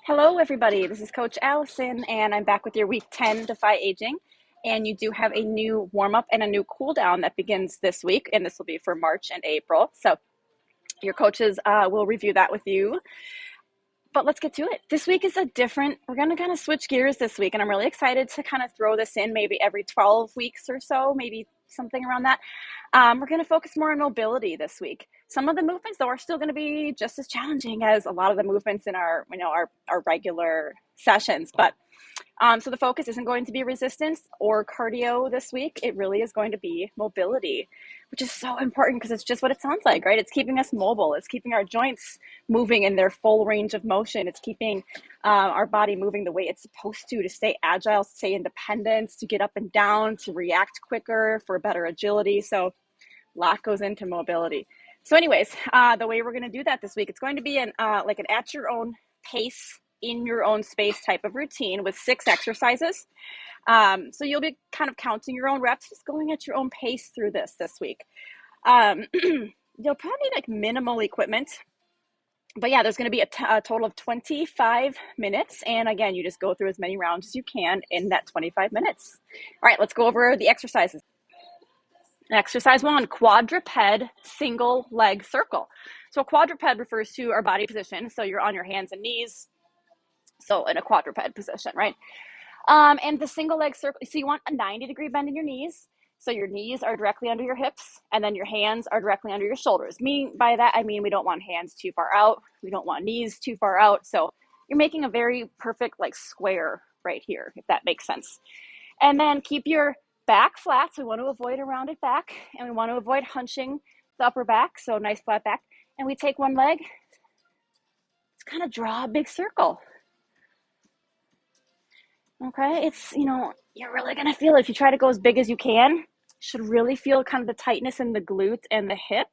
Hello, everybody. This is Coach Allison, and I'm back with your week 10 Defy Aging. And you do have a new warm up and a new cool down that begins this week, and this will be for March and April. So, your coaches will review that with you. But let's get to it. This week is we're going to kind of switch gears this week, and I'm really excited to kind of throw this in maybe every 12 weeks or so, maybe something around that. We're going to focus more on mobility this week. Some of the movements, though, are still going to be just as challenging as a lot of the movements in our regular sessions. But so the focus isn't going to be resistance or cardio this week. It really is going to be mobility, which is so important because it's just what it sounds like, right? It's keeping us mobile. It's keeping our joints moving in their full range of motion. It's keeping our body moving the way it's supposed to stay agile, to stay independent, to get up and down, to react quicker for better agility. So a lot goes into mobility. So anyways, the way we're going to do that this week, it's going to be an at your own pace, in your own space type of routine with 6 exercises. So you'll be kind of counting your own reps, just going at your own pace through this week. You'll probably need like minimal equipment. But yeah, there's going to be a total of 25 minutes. And again, you just go through as many rounds as you can in that 25 minutes. All right, let's go over the exercises. Exercise 1, quadruped single leg circle. So a quadruped refers to our body position. So you're on your hands and knees. So in a quadruped position, right? And the single leg circle, so you want a 90-degree bend in your knees. So your knees are directly under your hips, and then your hands are directly under your shoulders. By that, I mean we don't want hands too far out. We don't want knees too far out. So you're making a very perfect like square right here, if that makes sense. And then keep your back flat. So we want to avoid a rounded back, and we want to avoid hunching the upper back. So nice flat back. And we take one leg. Let's kind of draw a big circle. Okay, it's, you're really going to feel it. If you try to go as big as you can, you should really feel kind of the tightness in the glute and the hip.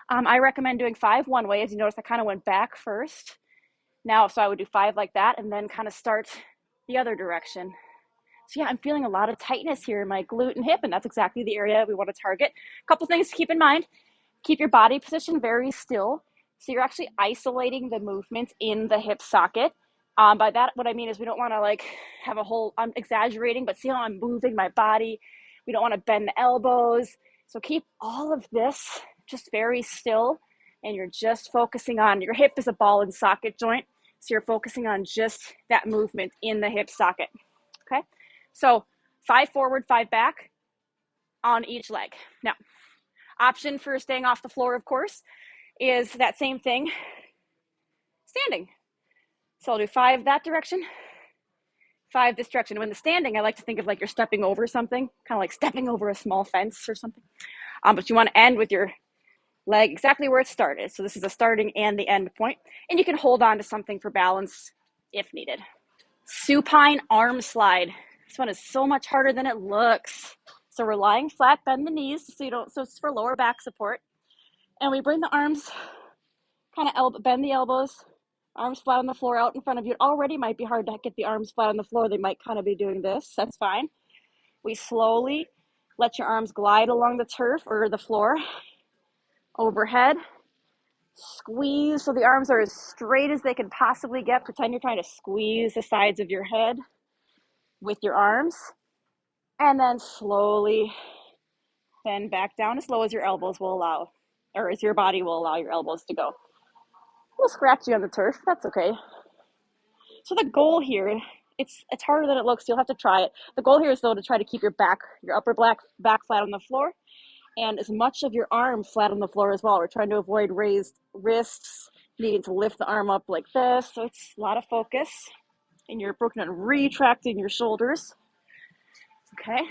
I recommend doing 5 one way. As you notice, I kind of went back first. So I would do 5 like that and then kind of start the other direction. So yeah, I'm feeling a lot of tightness here in my glute and hip, and that's exactly the area we want to target. A couple things to keep in mind. Keep your body position very still. So you're actually isolating the movements in the hip socket. By that, what I mean is we don't want to have a whole, I'm exaggerating, but see how I'm moving my body. We don't want to bend the elbows. So keep all of this just very still, and you're just focusing on, your hip is a ball and socket joint. So you're focusing on just that movement in the hip socket. Okay. So 5 forward, 5 back on each leg. Now, option for staying off the floor, of course, is that same thing, standing. So I'll do 5 that direction, 5 this direction. When the standing, I like to think of like you're stepping over something, kind of like stepping over a small fence or something. But you want to end with your leg exactly where it started. So this is the starting and the end point. And you can hold on to something for balance if needed. Supine arm slide. This one is so much harder than it looks. So we're lying flat, bend the knees so it's for lower back support. And we bring the arms, kind of bend the elbows, arms flat on the floor out in front of you. It already might be hard to get the arms flat on the floor. They might kind of be doing this. That's fine. We slowly let your arms glide along the turf or the floor overhead. Squeeze so the arms are as straight as they can possibly get. Pretend you're trying to squeeze the sides of your head with your arms. And then slowly bend back down as low as your elbows will allow, or as your body will allow your elbows to go. We'll scratch you on the turf. That's okay. So the goal here, it's harder than it looks. You'll have to try it. The goal here is though to try to keep your upper back flat on the floor, and as much of your arm flat on the floor as well. We're trying to avoid raised wrists, needing to lift the arm up like this. So it's a lot of focus, and you're working on retracting your shoulders. Okay.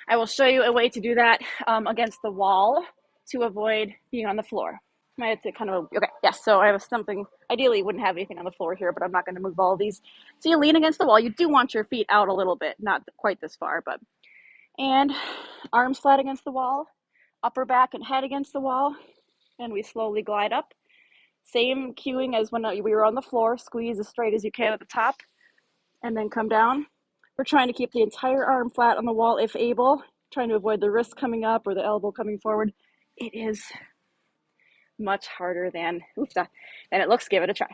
I will show you a way to do that against the wall to avoid being on the floor. I have to okay, yes, so I have something, ideally you wouldn't have anything on the floor here, but I'm not going to move all these. So you lean against the wall. You do want your feet out a little bit, not quite this far, and arms flat against the wall, upper back and head against the wall, and we slowly glide up. Same cueing as when we were on the floor, squeeze as straight as you can at the top, and then come down. We're trying to keep the entire arm flat on the wall if able, trying to avoid the wrist coming up or the elbow coming forward. It is much harder than it looks. Give it a try.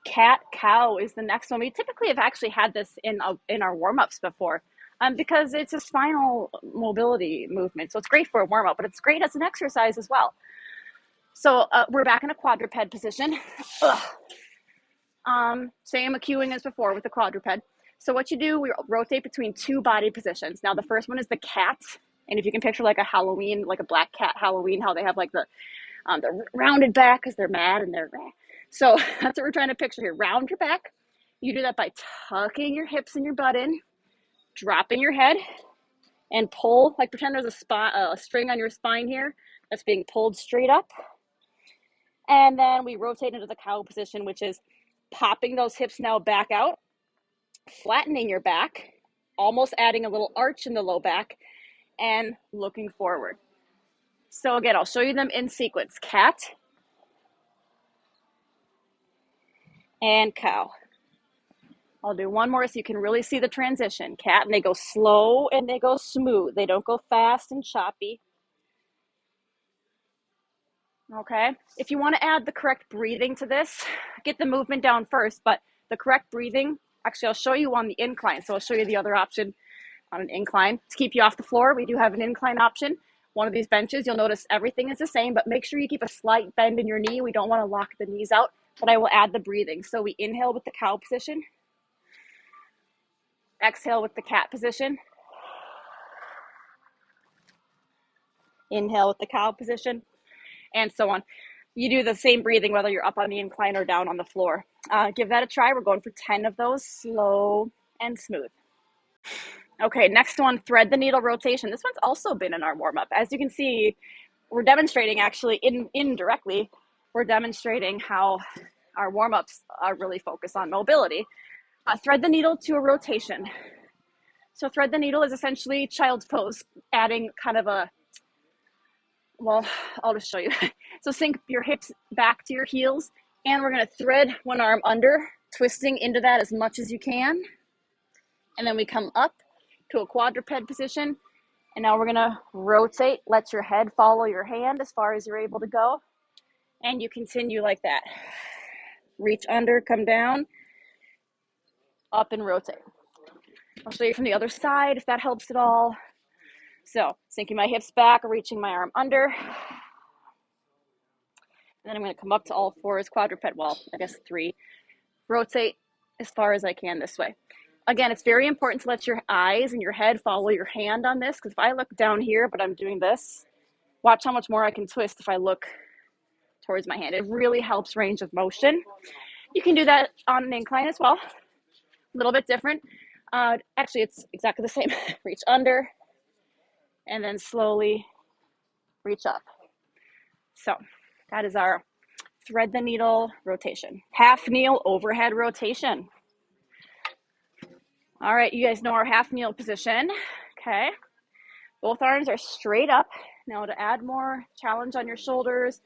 Cat cow is the next one. We typically have actually had this in our warm-ups before, because it's a spinal mobility movement. So it's great for a warm-up, but it's great as an exercise as well. So we're back in a quadruped position. Same cueing as before with the quadruped. So what you do, we rotate between two body positions. Now the first one is the cat. And if you can picture like a Halloween, like a black cat Halloween, how they have like the rounded back because they're mad and they're so that's what we're trying to picture here. Round your back. You do that by tucking your hips and your butt in, dropping your head, and pull. Like pretend there's a string on your spine here that's being pulled straight up. And then we rotate into the cow position, which is popping those hips now back out, flattening your back, almost adding a little arch in the low back, and looking forward. So again, I'll show you them in sequence. Cat and cow. I'll do one more so you can really see the transition. Cat, and they go slow and they go smooth. They don't go fast and choppy. Okay, if you want to add the correct breathing to this, get the movement down first, but the correct breathing, actually I'll show you on the incline. So I'll show you the other option on an incline. To keep you off the floor, we do have an incline option. One of these benches, you'll notice everything is the same, but make sure you keep a slight bend in your knee. We don't want to lock the knees out, but I will add the breathing. So we inhale with the cow position, exhale with the cat position, inhale with the cow position, and so on. You do the same breathing whether you're up on the incline or down on the floor. Give that a try. We're going for 10 of those, slow and smooth. Okay, next one, thread the needle rotation. This one's also been in our warm-up. As you can see, we're demonstrating actually indirectly, we're demonstrating how our warm-ups are really focused on mobility. Thread the needle to a rotation. So thread the needle is essentially child's pose, adding kind of a, well, I'll just show you. So sink your hips back to your heels, and we're gonna thread one arm under, twisting into that as much as you can. And then we come up to a quadruped position. And now we're gonna rotate, let your head follow your hand as far as you're able to go. And you continue like that. Reach under, come down, up and rotate. I'll show you from the other side if that helps at all. So sinking my hips back, reaching my arm under. And then I'm gonna come up to all fours, quadruped, well, I guess 3. Rotate as far as I can this way. Again, it's very important to let your eyes and your head follow your hand on this, because if I look down here, but I'm doing this, watch how much more I can twist if I look towards my hand. It really helps range of motion. You can do that on an incline as well. A little bit different. Actually, it's exactly the same. Reach under, and then slowly reach up. So that is our thread the needle rotation. Half kneel overhead rotation. All right, you guys know our half kneel position. Okay, both arms are straight up. Now to add more challenge on your shoulders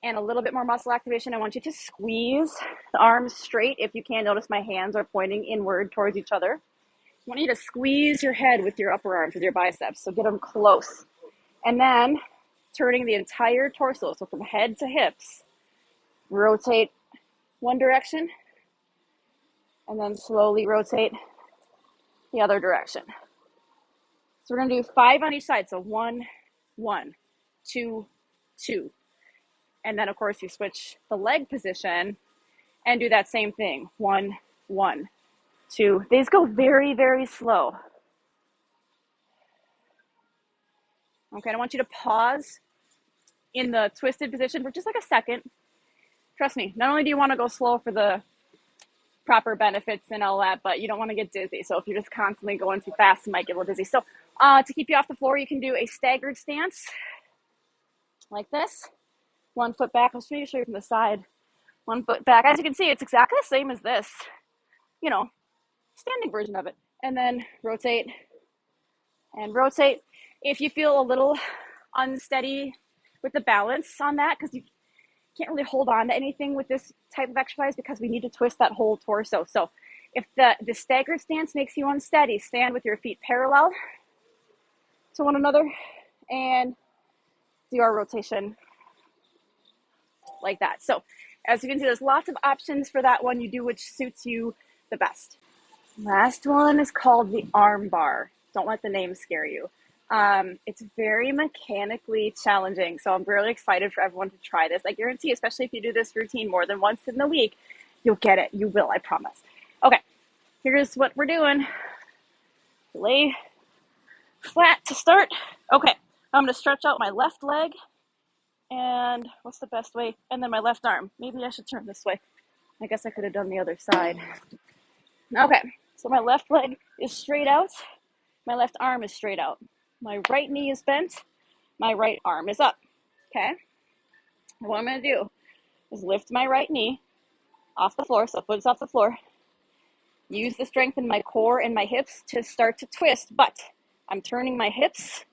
and a little bit more muscle activation, I want you to squeeze the arms straight. If you can, notice my hands are pointing inward towards each other. I want you to squeeze your head with your upper arms, with your biceps, so get them close. And then turning the entire torso, so from head to hips, rotate one direction, and then slowly rotate the other direction. So we're gonna do 5 on each side. So 1, 1, 2, 2. And then of course you switch the leg position and do that same thing. 1, 1, 2. These go very, very slow. Okay, I want you to pause in the twisted position for just like a second. Trust me, not only do you want to go slow for the proper benefits and all that, but you don't want to get dizzy. So if you're just constantly going too fast, you might get a little dizzy. So to keep you off the floor, you can do a staggered stance like this. 1 foot back. I'll show you from the side. 1 foot back. As you can see, it's exactly the same as this, you know, standing version of it. And then rotate and rotate. If you feel a little unsteady with the balance on that, because you can't really hold on to anything with this type of exercise because we need to twist that whole torso. So if the staggered stance makes you unsteady, stand with your feet parallel to one another and do our rotation like that. So As you can see, there's lots of options for that one. You do which suits you the best. Last one is called the arm bar. Don't let the name scare you. It's very mechanically challenging, so I'm really excited for everyone to try this. I guarantee, especially if you do this routine more than once in the week, you'll get it. You will, I promise. Okay, here's what we're doing. Lay flat to start. Okay, I'm going to stretch out my left leg, and what's the best way? And then my left arm. Maybe I should turn this way. I guess I could have done the other side. Okay, so my left leg is straight out. My left arm is straight out. My right knee is bent. My right arm is up. Okay? And what I'm going to do is lift my right knee off the floor, so foot's off the floor. Use the strength in my core and my hips to start to twist, but I'm turning my hips,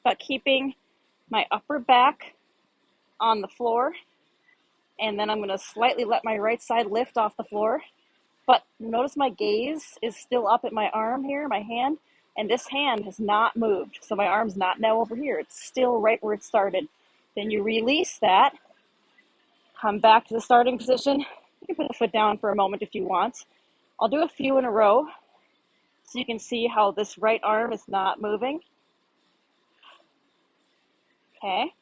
but keeping my upper back on the floor. And then I'm going to slightly let my right side lift off the floor. But notice my gaze is still up at my arm here, my hand, and this hand has not moved. So my arm's not now over here. It's still right where it started. Then you release that, come back to the starting position. You can put the foot down for a moment if you want. I'll do a few in a row so you can see how this right arm is not moving. Okay.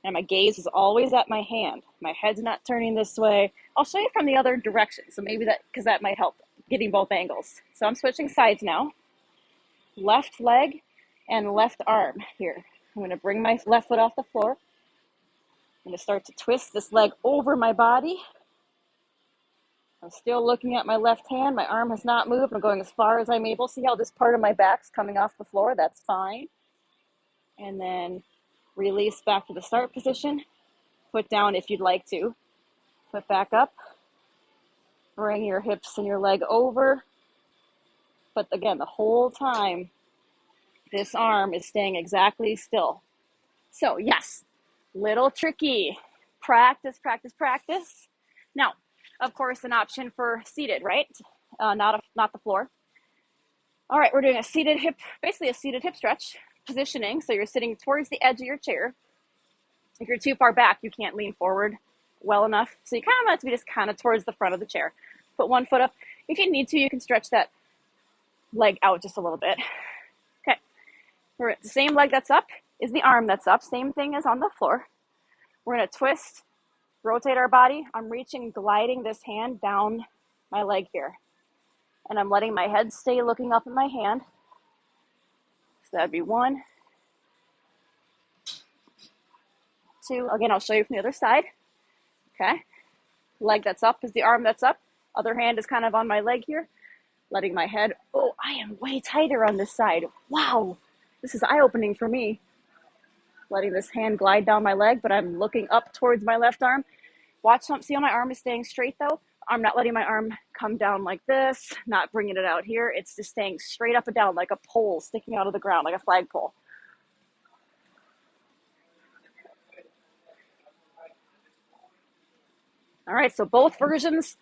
And my gaze is always at my hand. My head's not turning this way. I'll show you from the other direction. So maybe because that might help getting both angles. So I'm switching sides now. Left leg and left arm here. I'm going to bring my left foot off the floor. I'm going to start to twist this leg over my body. I'm still looking at my left hand. My arm has not moved. I'm going as far as I'm able. See how this part of my back's coming off the floor? That's fine. And then release back to the start position. Foot down if you'd like to. Foot back up. Bring your hips and your leg over. But again, the whole time, this arm is staying exactly still. So yes, little tricky. Practice, practice, practice. Now, of course, an option for seated, right? Not the floor. All right, we're doing a seated hip, basically a seated hip stretch positioning. So you're sitting towards the edge of your chair. If you're too far back, you can't lean forward well enough. So you kind of want to be just kind of towards the front of the chair. Put one foot up. If you need to, you can stretch that leg out just a little bit. Okay, we're at the same leg that's up is the arm that's up. Same thing as on the floor. We're going to twist, rotate our body. I'm reaching, gliding this hand down my leg here. And I'm letting my head stay looking up at my hand. So that'd be 1, 2. Again, I'll show you from the other side. Okay. Leg that's up is the arm that's up. Other hand is kind of on my leg here. Letting my head, oh, I am way tighter on this side. Wow. This is eye-opening for me. Letting this hand glide down my leg, but I'm looking up towards my left arm. See how my arm is staying straight though? I'm not letting my arm come down like this, not bringing it out here. It's just staying straight up and down like a pole sticking out of the ground, like a flagpole. All right, so both versions,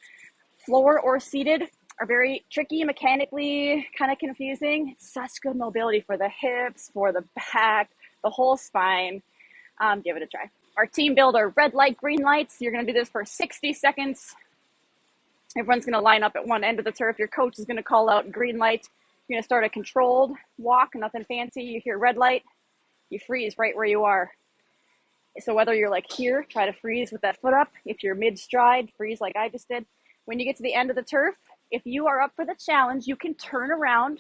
floor or seated, are very tricky, mechanically kind of confusing. It's such good mobility for the hips, for the back, the whole spine. Give it a try. Our team builder, red light, green lights. You're going to do this for 60 seconds. Everyone's going to line up at one end of the turf. Your coach is going to call out green light. You're going to start a controlled walk, nothing fancy. You hear red light, you freeze right where you are. So whether you're like here, try to freeze with that foot up. If you're mid-stride, freeze like I just did. When you get to the end of the turf, if you are up for the challenge, you can turn around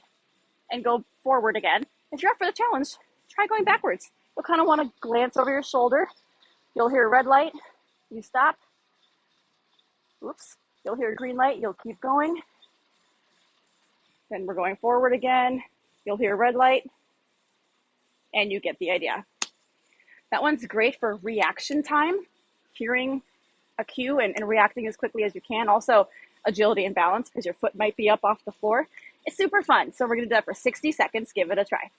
and go forward again. If you're up for the challenge, try going backwards. You'll kind of want to glance over your shoulder. You'll hear a red light. You stop. Oops. You'll hear a green light. You'll keep going. Then we're going forward again. You'll hear a red light. And you get the idea. That one's great for reaction time, hearing a cue and reacting as quickly as you can. Also, agility and balance because your foot might be up off the floor. It's super fun. So we're going to do that for 60 seconds. Give it a try.